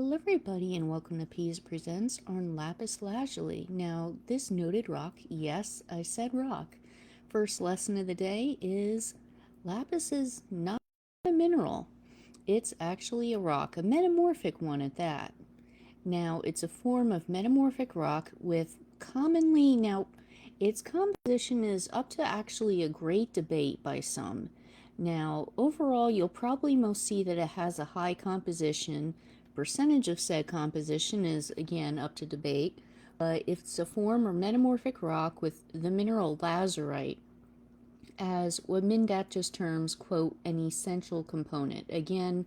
Hello everybody and welcome to Peas Presents on Lapis Lazuli. Now, this noted rock, yes, I said rock. First lesson of the day is lapis is not a mineral. It's actually a rock, a metamorphic one at that. Now, it's a form of metamorphic rock with its composition is up to actually a great debate by some. Now, overall, you'll probably most see that it has a high composition. Percentage of said composition is, again, up to debate. But it's a form or metamorphic rock with the mineral lazurite as what Mindat just terms, quote, an essential component. Again,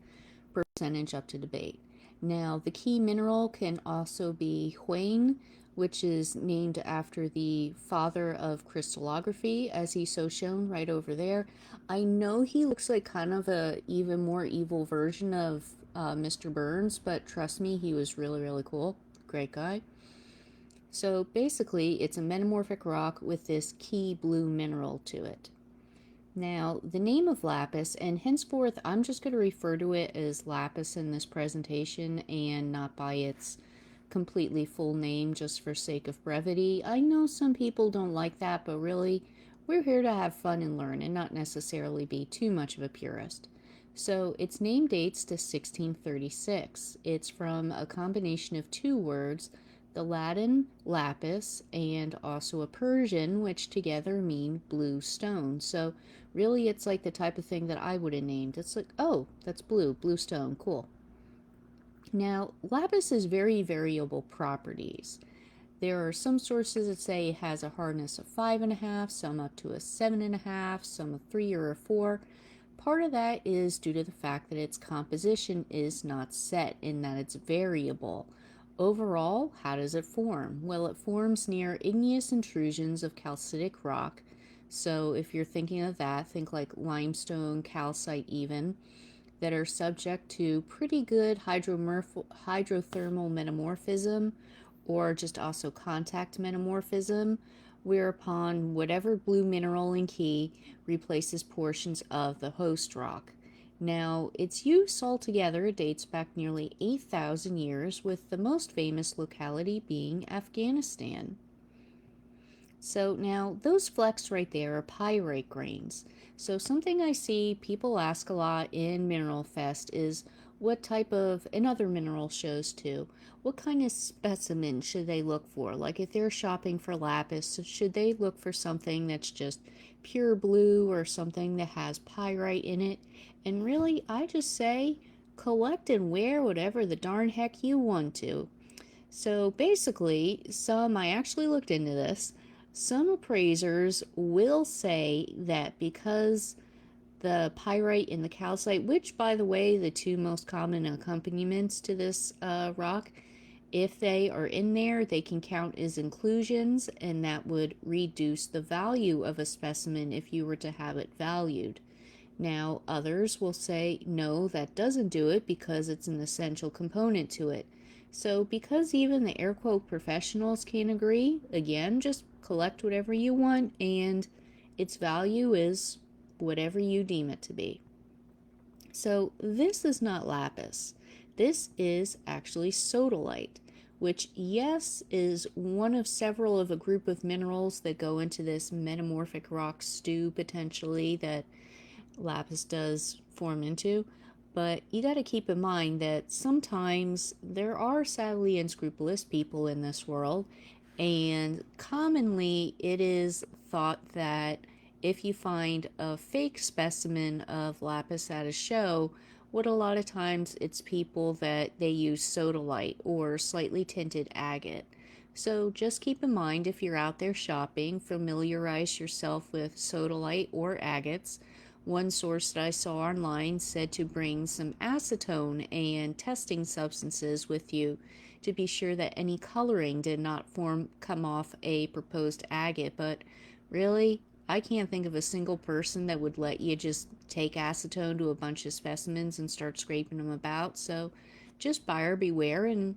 percentage up to debate. Now, the key mineral can also be huane, which is named after the father of crystallography, as he's so shown right over there. I know he looks like kind of a even more evil version of Mr. Burns, but trust me, he was really, really cool. Great guy. So basically, it's a metamorphic rock with this key blue mineral to it. Now, the name of lapis, and henceforth I'm just going to refer to it as lapis in this presentation and not by its completely full name just for sake of brevity. I know some people don't like that, but really, we're here to have fun and learn and not necessarily be too much of a purist. So, its name dates to 1636. It's from a combination of two words, the Latin lapis and also a Persian, which together mean blue stone. So really it's like the type of thing that I would have named. It's like, oh, that's blue stone, cool. Now, lapis has very variable properties. There are some sources that say it has a hardness of 5.5, some up to a 7.5, some a 3 or a 4. Part of that is due to the fact that its composition is not set in that it's variable. Overall, how does it form? Well, it forms near igneous intrusions of calcitic rock. So if you're thinking of that, think like limestone, calcite even, that are subject to pretty good hydrothermal metamorphism or just also contact metamorphism, whereupon whatever blue mineral and key replaces portions of the host rock. Now, its use altogether dates back nearly 8,000 years, with the most famous locality being Afghanistan. So now, those flecks right there are pyrite grains. So something I see people ask a lot in Mineral Fest is what type of, and other mineral shows too, what kind of specimen should they look for? Like if they're shopping for lapis, should they look for something that's just pure blue or something that has pyrite in it? And really, I just say collect and wear whatever the darn heck you want to. So basically, I actually looked into this, some appraisers will say that because the pyrite and the calcite, which by the way, the two most common accompaniments to this rock, if they are in there, they can count as inclusions, and that would reduce the value of a specimen if you were to have it valued. Now, others will say, no, that doesn't do it because it's an essential component to it. So, because even the air quote professionals can't agree, again, just collect whatever you want, and its value is whatever you deem it to be. So, this is not lapis. This is actually sodalite, which, yes, is one of several of a group of minerals that go into this metamorphic rock stew potentially that lapis does form into, but you got to keep in mind that sometimes there are sadly unscrupulous people in this world, and commonly it is thought that if you find a fake specimen of lapis at a show, what a lot of times it's people that they use sodalite or slightly tinted agate. So just keep in mind if you're out there shopping, familiarize yourself with sodalite or agates. One source that I saw online said to bring some acetone and testing substances with you to be sure that any coloring did not come off a proposed agate, but really, I can't think of a single person that would let you just take acetone to a bunch of specimens and start scraping them about. So just buyer beware and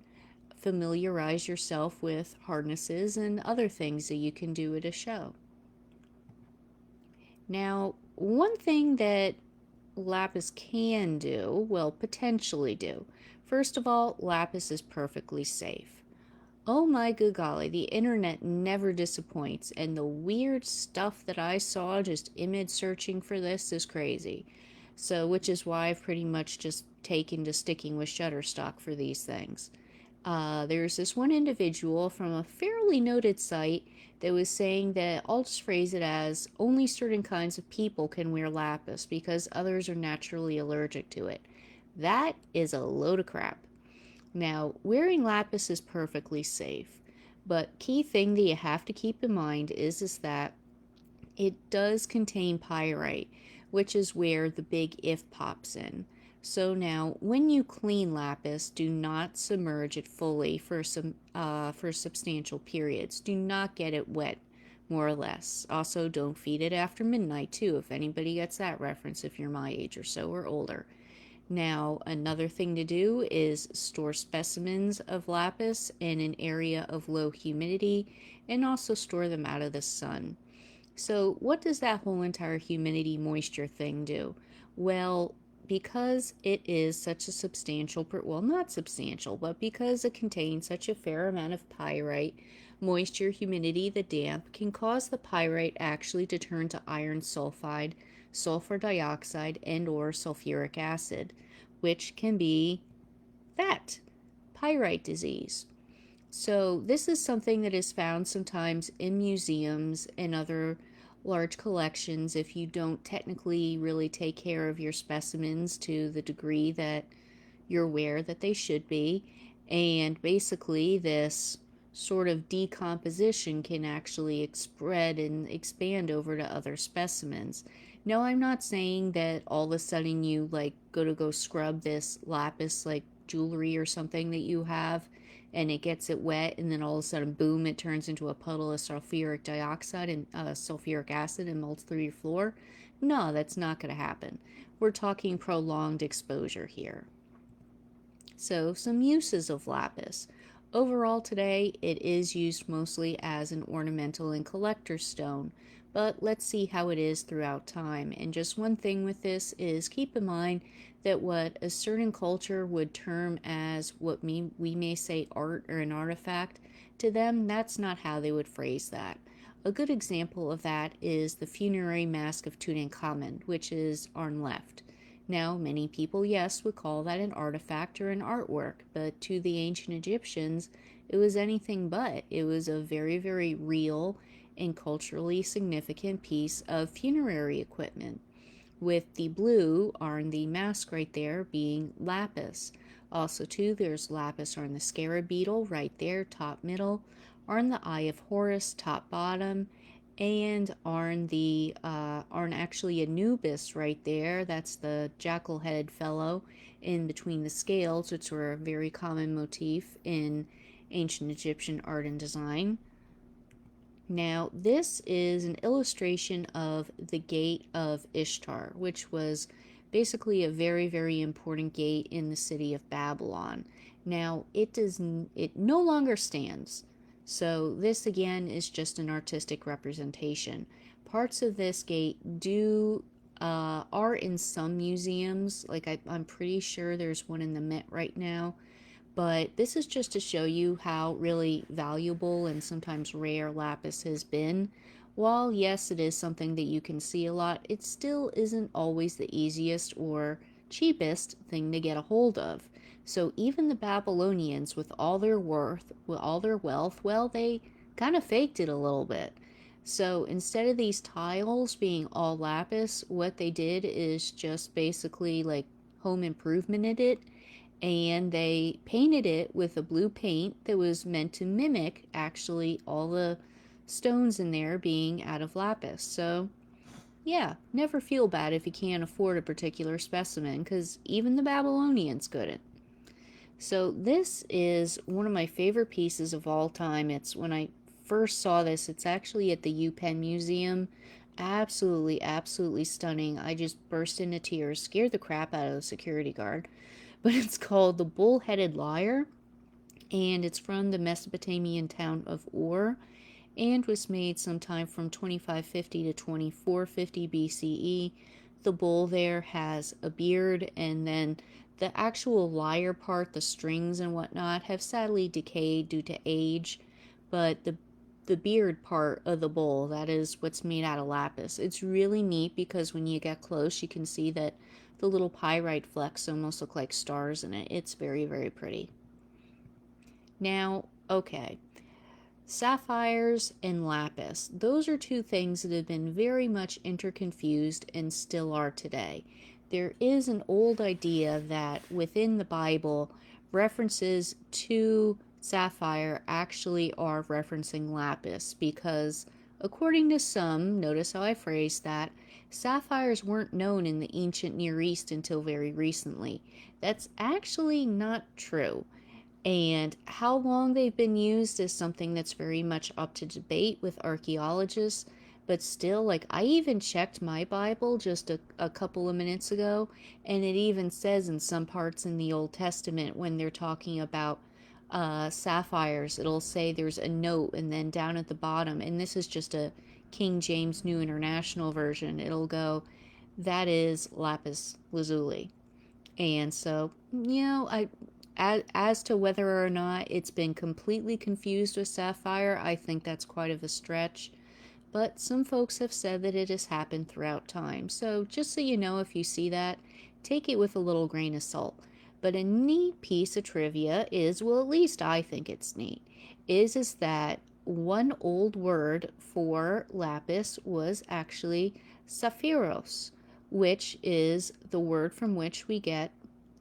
familiarize yourself with hardnesses and other things that you can do at a show. Now, one thing that lapis can do, well, potentially do, First of all, lapis is perfectly safe. Oh my good golly, the internet never disappoints, and the weird stuff that I saw just image searching for this is crazy. So, which is why I've pretty much just taken to sticking with Shutterstock for these things. There's this one individual from a fairly noted site that was saying that I'll just phrase it as only certain kinds of people can wear lapis because others are naturally allergic to it. That is a load of crap. Now, wearing lapis is perfectly safe, but key thing that you have to keep in mind is that it does contain pyrite, which is where the big if pops in. So now, when you clean lapis, do not submerge it fully for substantial periods. Do not get it wet, more or less. Also, don't feed it after midnight too. If anybody gets that reference, if you're my age or so or older. Now, another thing to do is store specimens of lapis in an area of low humidity and also store them out of the sun. So, what does that whole entire humidity moisture thing do? Well, because it is such a substantial, well, not substantial, but because it contains such a fair amount of pyrite, moisture, humidity, the damp can cause the pyrite actually to turn to iron sulfide, sulfur dioxide, and or sulfuric acid, which can be that pyrite disease. So, this is something that is found sometimes in museums and other large collections if you don't technically really take care of your specimens to the degree that you're aware that they should be. And basically, this sort of decomposition can actually spread and expand over to other specimens. No, I'm not saying that all of a sudden you like go scrub this lapis like jewelry or something that you have and it gets it wet and then all of a sudden boom it turns into a puddle of sulfuric dioxide and sulfuric acid and melts through your floor. No, that's not going to happen. We're talking prolonged exposure here. So, some uses of lapis. Overall, today it is used mostly as an ornamental and collector's stone, but let's see how it is throughout time. And just one thing with this is keep in mind that what a certain culture would term as what we may say art or an artifact, to them, that's not how they would phrase that. A good example of that is the funerary mask of Tutankhamun, which is on left. Now, many people, yes, would call that an artifact or an artwork, but to the ancient Egyptians, it was anything but. It was a very, very real and culturally significant piece of funerary equipment, with the blue on the mask right there being lapis. Also, too, there's lapis on the scarab beetle right there, top middle, on the eye of Horus, top bottom, and on actually Anubis right there. That's the jackal-headed fellow in between the scales, which were a very common motif in ancient Egyptian art and design. Now, this is an illustration of the Gate of Ishtar, which was basically a very, very important gate in the city of Babylon. Now, it no longer stands. So this again is just an artistic representation. Parts of this gate are in some museums. Like I'm pretty sure there's one in the Met right now. But this is just to show you how really valuable and sometimes rare lapis has been. While yes, it is something that you can see a lot, it still isn't always the easiest or cheapest thing to get a hold of. So even the Babylonians, with all their wealth, well, they kind of faked it a little bit. So instead of these tiles being all lapis, what they did is just basically like home improvemented it, and they painted it with a blue paint that was meant to mimic actually all the stones in there being out of lapis. So yeah, never feel bad if you can't afford a particular specimen, because even the Babylonians couldn't. So this is one of my favorite pieces of all time. It's when I first saw this, it's actually at the UPenn Museum. Absolutely, absolutely stunning. I just burst into tears, scared the crap out of the security guard. But it's called the Bull-Headed Lyre, and it's from the Mesopotamian town of Ur, and was made sometime from 2550 to 2450 BCE. The bull there has a beard, and then The actual lyre part, the strings and whatnot, have sadly decayed due to age, but the beard part of the bowl, that is what's made out of lapis. It's really neat because when you get close, you can see that the little pyrite flecks almost look like stars in it. It's very, very pretty. Now, okay, sapphires and lapis. Those are two things that have been very much interconfused and still are today. There is an old idea that within the Bible, references to sapphire actually are referencing lapis because, according to some, notice how I phrased that, sapphires weren't known in the ancient Near East until very recently. That's actually not true. And how long they've been used is something that's very much up to debate with archaeologists. But still, like, I even checked my Bible just a couple of minutes ago, and it even says in some parts in the Old Testament when they're talking about sapphires, it'll say there's a note, and then down at the bottom, and this is just a King James New International Version, it'll go, that is lapis lazuli. And so, as to whether or not it's been completely confused with sapphire, I think that's quite of a stretch. But some folks have said that it has happened throughout time. So just so you know, if you see that, take it with a little grain of salt. But a neat piece of trivia is, well, at least I think it's neat, is that one old word for lapis was actually saphiros, which is the word from which we get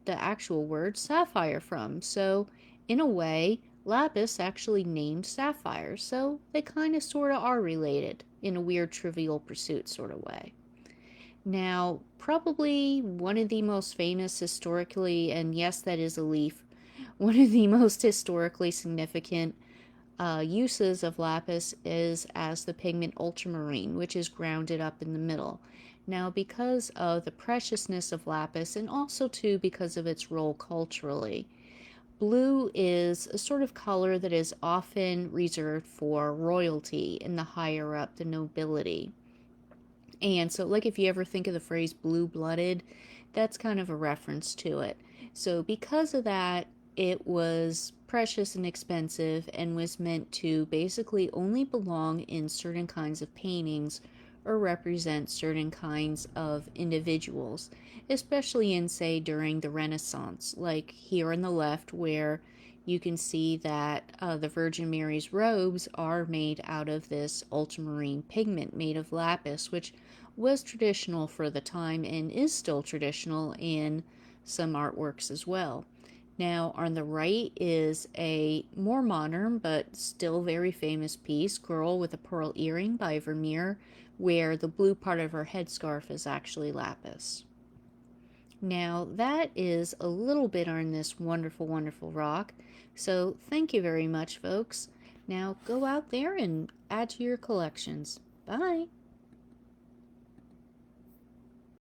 the actual word sapphire from. So, in a way, lapis actually named sapphire, so they kind of sort of are related in a weird trivial pursuit sort of way. Now, probably one of the most famous historically, and yes, that is a leaf, one of the most historically significant uses of lapis is as the pigment ultramarine, which is grounded up in the middle. Now, because of the preciousness of lapis, and also too because of its role culturally, blue is a sort of color that is often reserved for royalty and the higher up, the nobility. And so, like, if you ever think of the phrase blue-blooded, that's kind of a reference to it. So because of that, it was precious and expensive and was meant to basically only belong in certain kinds of paintings or represent certain kinds of individuals, especially in, say, during the Renaissance, like here on the left, where you can see that the Virgin Mary's robes are made out of this ultramarine pigment made of lapis, which was traditional for the time and is still traditional in some artworks as well. Now, on the right is a more modern but still very famous piece, Girl with a Pearl Earring by Vermeer, where the blue part of her headscarf is actually lapis. Now, that is a little bit on this wonderful, wonderful rock. So, thank you very much, folks. Now, go out there and add to your collections. Bye.